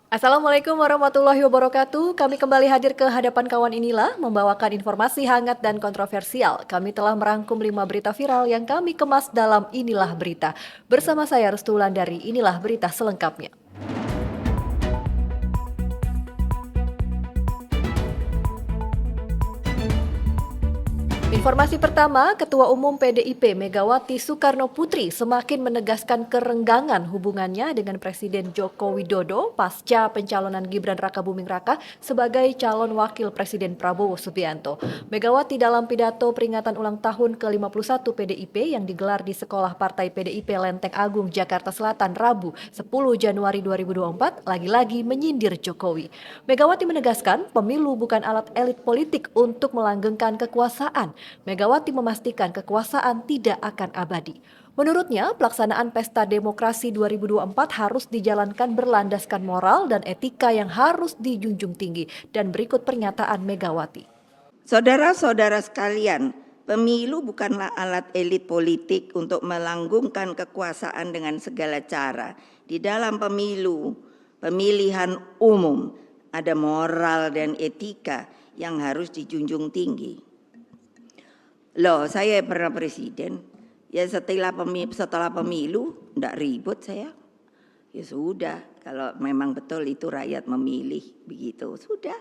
Assalamualaikum warahmatullahi wabarakatuh. Kami kembali hadir ke hadapan kawan inilah membawakan informasi hangat dan kontroversial. Kami telah merangkum 5 berita viral yang kami kemas dalam Inilah Berita. Bersama saya Restulan dari Inilah Berita selengkapnya. Informasi pertama, Ketua Umum PDIP Megawati Soekarno Putri semakin menegaskan kerenggangan hubungannya dengan Presiden Joko Widodo pasca pencalonan Gibran Rakabuming Raka sebagai calon wakil Presiden Prabowo Subianto. Megawati dalam pidato peringatan ulang tahun ke-51 PDIP yang digelar di Sekolah Partai PDIP Lenteng Agung, Jakarta Selatan, Rabu 10 Januari 2024, lagi-lagi menyindir Jokowi. Megawati menegaskan pemilu bukan alat elit politik untuk melanggengkan kekuasaan. Megawati memastikan kekuasaan tidak akan abadi. Menurutnya, pelaksanaan Pesta Demokrasi 2024 harus dijalankan berlandaskan moral dan etika yang harus dijunjung tinggi. Dan berikut pernyataan Megawati. Saudara-saudara sekalian, pemilu bukanlah alat elit politik untuk melanggengkan kekuasaan dengan segala cara. Di dalam pemilu, pemilihan umum, ada moral dan etika yang harus dijunjung tinggi. Loh, saya pernah presiden, ya setelah pemilu enggak ribut saya. Ya sudah, kalau memang betul itu rakyat memilih begitu, sudah.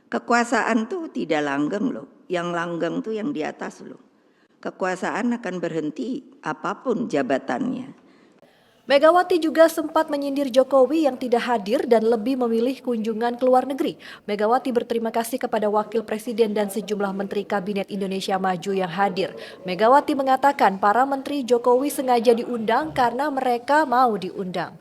Kekuasaan tuh tidak langgeng loh, yang langgeng tuh yang di atas loh. Kekuasaan akan berhenti apapun jabatannya. Megawati juga sempat menyindir Jokowi yang tidak hadir dan lebih memilih kunjungan ke luar negeri. Megawati berterima kasih kepada Wakil Presiden dan sejumlah Menteri Kabinet Indonesia Maju yang hadir. Megawati mengatakan para Menteri Jokowi sengaja diundang karena mereka mau diundang.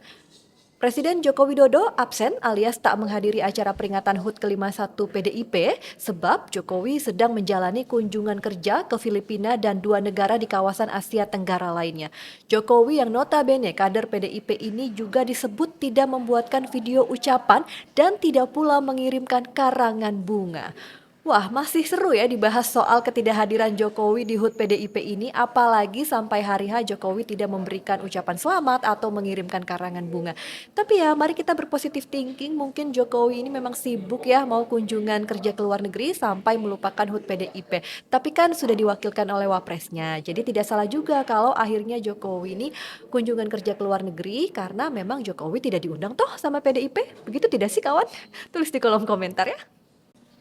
Presiden Joko Widodo absen alias tak menghadiri acara peringatan HUT ke-51 PDIP sebab Jokowi sedang menjalani kunjungan kerja ke Filipina dan 2 negara di kawasan Asia Tenggara lainnya. Jokowi yang notabene kader PDIP ini juga disebut tidak membuatkan video ucapan dan tidak pula mengirimkan karangan bunga. Wah, masih seru ya dibahas soal ketidakhadiran Jokowi di HUT PDIP ini, apalagi sampai hari H Jokowi tidak memberikan ucapan selamat atau mengirimkan karangan bunga. Tapi ya, mari kita berpositif thinking, mungkin Jokowi ini memang sibuk ya mau kunjungan kerja ke luar negeri sampai melupakan HUT PDIP. Tapi kan sudah diwakilkan oleh wapresnya, jadi tidak salah juga kalau akhirnya Jokowi ini kunjungan kerja ke luar negeri karena memang Jokowi tidak diundang toh sama PDIP. Begitu tidak sih kawan? Tulis di kolom komentar ya.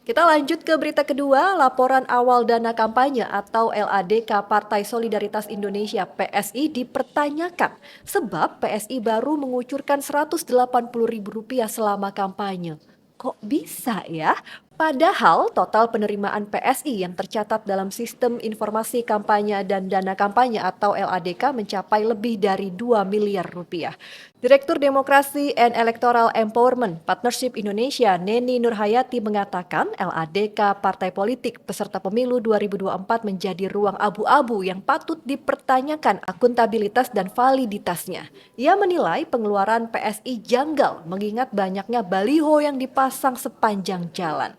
Kita lanjut ke berita kedua, laporan awal dana kampanye atau LADK Partai Solidaritas Indonesia PSI dipertanyakan sebab PSI baru mengucurkan Rp180.000 selama kampanye. Kok bisa ya? Padahal total penerimaan PSI yang tercatat dalam Sistem Informasi Kampanye dan Dana Kampanye atau LADK mencapai lebih dari 2 miliar rupiah. Direktur Demokrasi and Electoral Empowerment Partnership Indonesia, Neni Nurhayati mengatakan LADK Partai Politik peserta pemilu 2024 menjadi ruang abu-abu yang patut dipertanyakan akuntabilitas dan validitasnya. Ia menilai pengeluaran PSI janggal mengingat banyaknya baliho yang dipasang sepanjang jalan.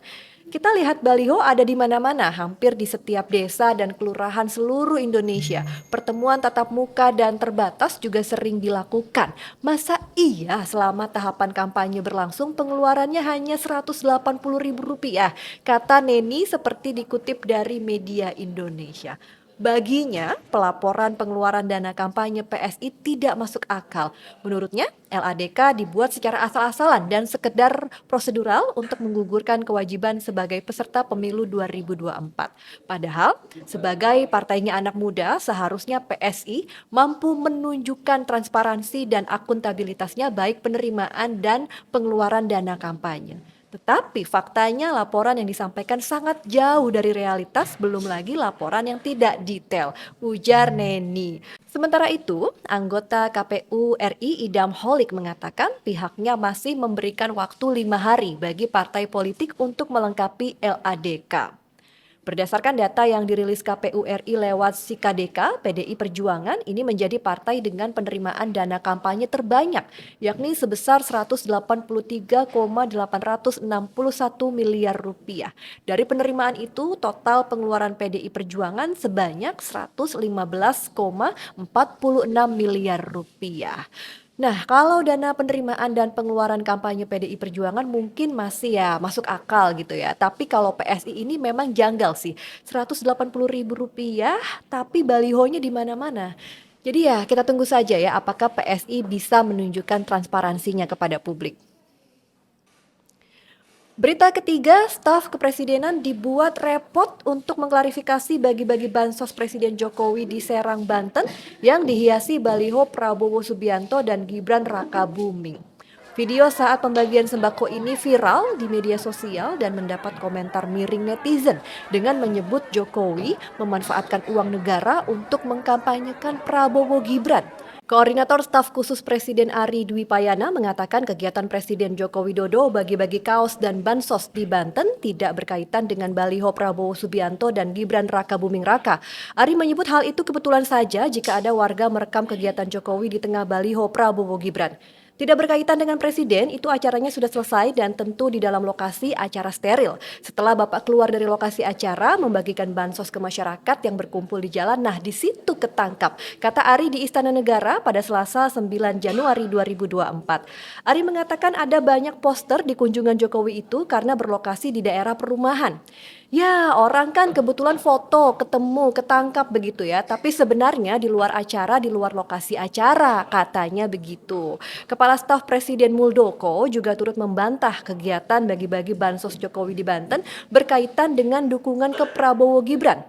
Kita lihat baliho ada di mana-mana, hampir di setiap desa dan kelurahan seluruh Indonesia. Pertemuan tatap muka dan terbatas juga sering dilakukan. Masa iya selama tahapan kampanye berlangsung pengeluarannya hanya Rp180.000? Kata Neni seperti dikutip dari media Indonesia. Baginya, pelaporan pengeluaran dana kampanye PSI tidak masuk akal. Menurutnya, LADK dibuat secara asal-asalan dan sekedar prosedural untuk menggugurkan kewajiban sebagai peserta pemilu 2024. Padahal, sebagai partainya anak muda, seharusnya PSI mampu menunjukkan transparansi dan akuntabilitasnya baik penerimaan dan pengeluaran dana kampanye. Tetapi faktanya laporan yang disampaikan sangat jauh dari realitas, belum lagi laporan yang tidak detail, ujar Neni. Sementara itu, anggota KPU RI Idam Holik mengatakan pihaknya masih memberikan waktu 5 hari bagi partai politik untuk melengkapi LADK. Berdasarkan data yang dirilis KPU RI lewat Sikadeka, PDI Perjuangan ini menjadi partai dengan penerimaan dana kampanye terbanyak, yakni sebesar Rp183,861 miliar. Dari penerimaan itu, total pengeluaran PDI Perjuangan sebanyak Rp115,46 miliar. Nah, kalau dana penerimaan dan pengeluaran kampanye PDI Perjuangan mungkin masih ya masuk akal gitu ya. Tapi kalau PSI ini memang janggal sih. Rp180.000 tapi balihonya di mana-mana. Jadi ya kita tunggu saja ya apakah PSI bisa menunjukkan transparansinya kepada publik. Berita ketiga, staf kepresidenan dibuat repot untuk mengklarifikasi bagi-bagi bansos Presiden Jokowi di Serang, Banten yang dihiasi baliho Prabowo Subianto dan Gibran Rakabuming. Video saat pembagian sembako ini viral di media sosial dan mendapat komentar miring netizen dengan menyebut Jokowi memanfaatkan uang negara untuk mengkampanyekan Prabowo Gibran. Koordinator Staf Khusus Presiden Ari Dwi Payana mengatakan kegiatan Presiden Joko Widodo bagi-bagi kaos dan bansos di Banten tidak berkaitan dengan baliho Prabowo Subianto dan Gibran Rakabuming Raka. Ari menyebut hal itu kebetulan saja jika ada warga merekam kegiatan Jokowi di tengah baliho Prabowo Gibran. Tidak berkaitan dengan presiden, itu acaranya sudah selesai dan tentu di dalam lokasi acara steril. Setelah Bapak keluar dari lokasi acara, membagikan bansos ke masyarakat yang berkumpul di jalan, nah di situ ketangkap. Kata Ari di Istana Negara pada Selasa 9 Januari 2024. Ari mengatakan ada banyak poster di kunjungan Jokowi itu karena berlokasi di daerah perumahan. Ya, orang kan kebetulan foto, ketemu, ketangkap begitu ya. Tapi sebenarnya di luar acara, di luar lokasi acara, katanya begitu. Kepala Staf Presiden Muldoko juga turut membantah kegiatan bagi-bagi bansos Jokowi di Banten berkaitan dengan dukungan ke Prabowo Gibran.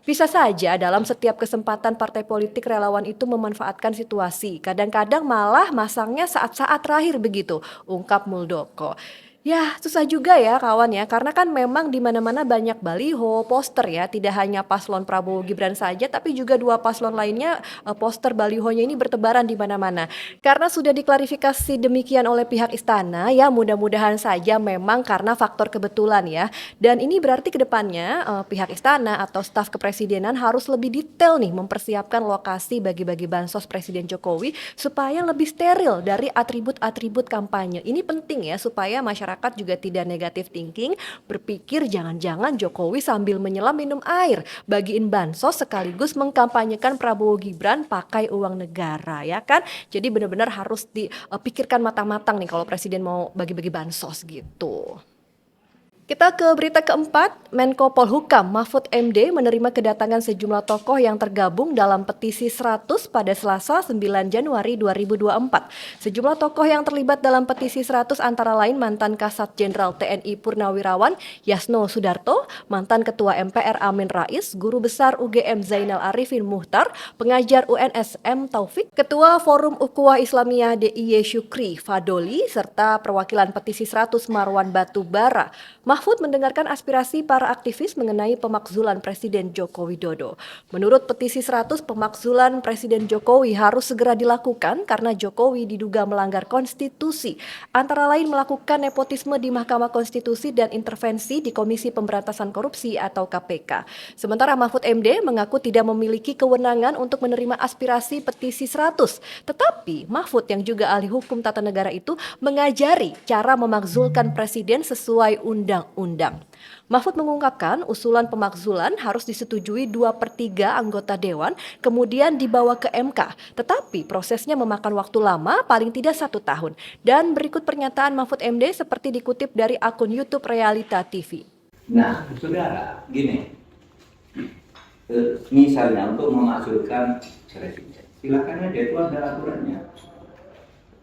Bisa saja dalam setiap kesempatan partai politik relawan itu memanfaatkan situasi. Kadang-kadang malah masangnya saat-saat terakhir begitu, ungkap Muldoko. Ya, susah juga ya kawan ya, karena kan memang di mana-mana banyak baliho, poster ya, tidak hanya paslon Prabowo Gibran saja, tapi juga dua paslon lainnya poster balihonya ini bertebaran di mana-mana. Karena sudah diklarifikasi demikian oleh pihak istana, ya mudah-mudahan saja memang karena faktor kebetulan ya. Dan ini berarti ke depannya pihak istana atau staf kepresidenan harus lebih detail nih mempersiapkan lokasi bagi-bagi bansos Presiden Jokowi supaya lebih steril dari atribut-atribut kampanye. Ini penting ya supaya masyarakat juga tidak negatif thinking, berpikir jangan-jangan Jokowi sambil menyelam minum air, bagiin bansos sekaligus mengkampanyekan Prabowo Gibran pakai uang negara ya kan. Jadi benar-benar harus dipikirkan matang-matang nih kalau presiden mau bagi-bagi bansos gitu. Kita ke berita keempat, Menko Polhukam Mahfud MD menerima kedatangan sejumlah tokoh yang tergabung dalam petisi 100 pada Selasa 9 Januari 2024. Sejumlah tokoh yang terlibat dalam petisi 100 antara lain mantan Kasat Jenderal TNI Purnawirawan Yasno Sudarto, mantan Ketua MPR Amin Rais, Guru Besar UGM Zainal Arifin Muhtar, pengajar UNSM Taufik, Ketua Forum Ukhuwah Islamiyah DIY Syukri Fadoli, serta perwakilan petisi 100 Marwan Batubara. Mahfud mendengarkan aspirasi para aktivis mengenai pemakzulan Presiden Joko Widodo. Menurut petisi 100, pemakzulan Presiden Jokowi harus segera dilakukan karena Jokowi diduga melanggar konstitusi, antara lain melakukan nepotisme di Mahkamah Konstitusi dan intervensi di Komisi Pemberantasan Korupsi atau KPK. Sementara Mahfud MD mengaku tidak memiliki kewenangan untuk menerima aspirasi petisi 100. Tetapi Mahfud yang juga ahli hukum tata negara itu mengajari cara memakzulkan presiden sesuai undang-undang. Mahfud mengungkapkan usulan pemakzulan harus disetujui 2/3 anggota dewan, kemudian dibawa ke MK. Tetapi prosesnya memakan waktu lama, paling tidak 1 tahun. Dan berikut pernyataan Mahfud MD seperti dikutip dari akun YouTube Realita TV. Nah, saudara, gini, misalnya untuk memakzulkan presiden, silakan aja, itu ada aturannya.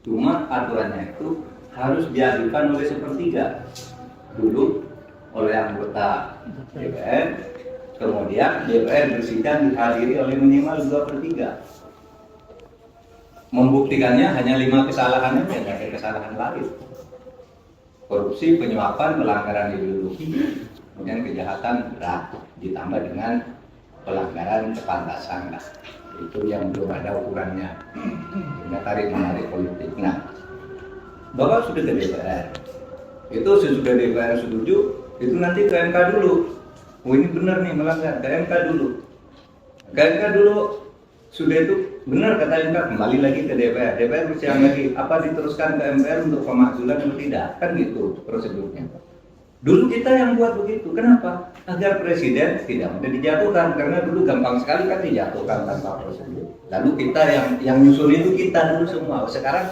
Cuma aturannya itu harus diajukan oleh 1/3 dulu oleh anggota DPR, kemudian DPR bersidang dihadiri oleh minimal 2/3. Membuktikannya hanya 5 kesalahannya, tidak ada kesalahan lain. Korupsi, penyuapan, pelanggaran ideologi, kemudian kejahatan berat, ditambah dengan pelanggaran kepantasan. Nah, itu yang belum ada ukurannya. Ini tarik-menarik politik. Nah, Bapak sudah ke DPR. Itu sesudah DPR setuju, itu nanti ke MK dulu. Oh ini benar nih melanggar, ke MK dulu. Ke MK dulu, sudah itu benar kata MK, kembali lagi ke DPR. DPR bersidang lagi, apa diteruskan ke MPR untuk pemakzulan atau tidak? Kan gitu prosedurnya. Dulu kita yang buat begitu. Kenapa? Agar presiden tidak mudah dijatuhkan, karena dulu gampang sekali kan dijatuhkan tanpa prosedur. Lalu kita yang nyusun itu kita dulu semua. Sekarang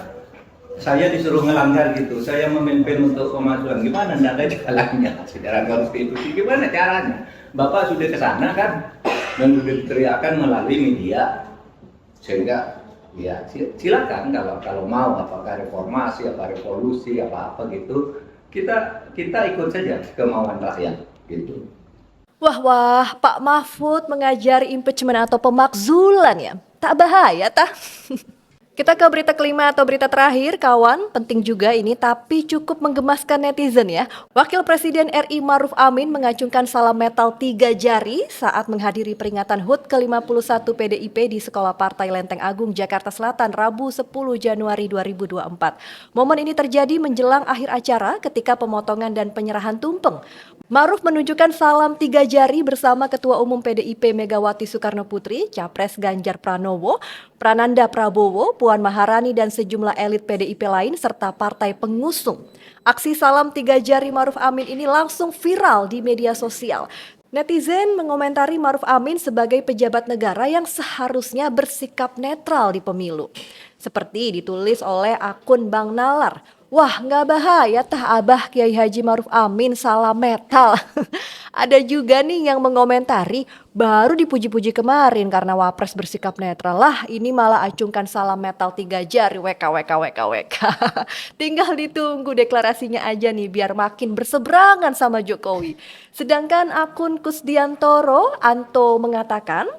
saya disuruh ngelanggar gitu. Saya memimpin untuk pemajuan. Gimana? Tidak ada jalannya secara konstitusi. Gimana caranya? Bapak sudah ke sana kan, dan sudah diteriakan melalui media. Sehingga ya silakan kalau mau, apakah reformasi, apa revolusi, apa gitu, kita ikut saja kemauan rakyat gitu. Wah, Pak Mahfud mengajari impeachment atau pemakzulan ya. Tak bahaya tah? Kita ke berita kelima atau berita terakhir, kawan. Penting juga ini, tapi cukup menggemaskan netizen ya. Wakil Presiden RI Maruf Amin mengacungkan salam metal 3 jari saat menghadiri peringatan HUT ke-51 PDIP di Sekolah Partai Lenteng Agung, Jakarta Selatan, Rabu 10 Januari 2024. Momen ini terjadi menjelang akhir acara ketika pemotongan dan penyerahan tumpeng. Maruf menunjukkan salam 3 jari bersama Ketua Umum PDIP Megawati Soekarnoputri, Capres Ganjar Pranowo, Prananda Prabowo, Puan Maharani dan sejumlah elit PDIP lain serta partai pengusung. Aksi salam 3 jari Maruf Amin ini langsung viral di media sosial. Netizen mengomentari Maruf Amin sebagai pejabat negara yang seharusnya bersikap netral di pemilu. Seperti ditulis oleh akun Bang Nalar. Wah, nggak bahaya tah Abah Kiai Haji Maruf Amin salam metal. Ada juga nih yang mengomentari, baru dipuji-puji kemarin karena Wapres bersikap netral. Lah, ini malah acungkan salam metal 3 jari, WK. Tinggal ditunggu deklarasinya aja nih biar makin berseberangan sama Jokowi. Sedangkan akun Kusdiantoro Anto mengatakan,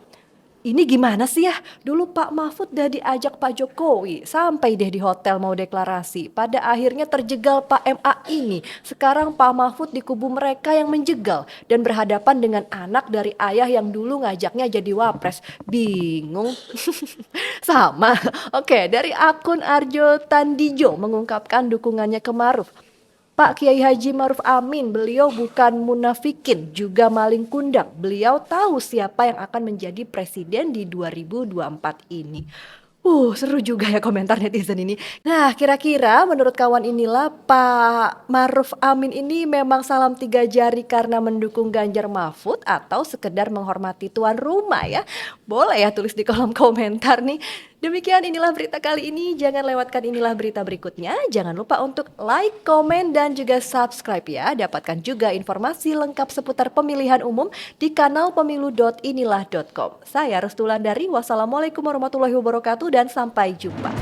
ini gimana sih ya? Dulu Pak Mahfud udah diajak Pak Jokowi sampai deh di hotel mau deklarasi. Pada akhirnya terjegal Pak MA ini. Sekarang Pak Mahfud di kubu mereka yang menjegal dan berhadapan dengan anak dari ayah yang dulu ngajaknya jadi wapres. Bingung. Sama. Oke, dari akun Arjo Tandijo mengungkapkan dukungannya ke Maruf. Pak Kiai Haji Maruf Amin, beliau bukan munafikin, juga maling kundang. Beliau tahu siapa yang akan menjadi presiden di 2024 ini. Seru juga ya komentar netizen ini. Nah, kira-kira menurut kawan inilah Pak Maruf Amin ini memang salam 3 jari karena mendukung Ganjar Mahfud atau sekedar menghormati tuan rumah ya? Boleh ya tulis di kolom komentar nih. Demikian inilah berita kali ini. Jangan lewatkan inilah berita berikutnya. Jangan lupa untuk like, komen, dan juga subscribe ya. Dapatkan juga informasi lengkap seputar pemilihan umum di kanal pemilu.inilah.com. Saya Restulandari. Wassalamualaikum warahmatullahi wabarakatuh dan sampai jumpa.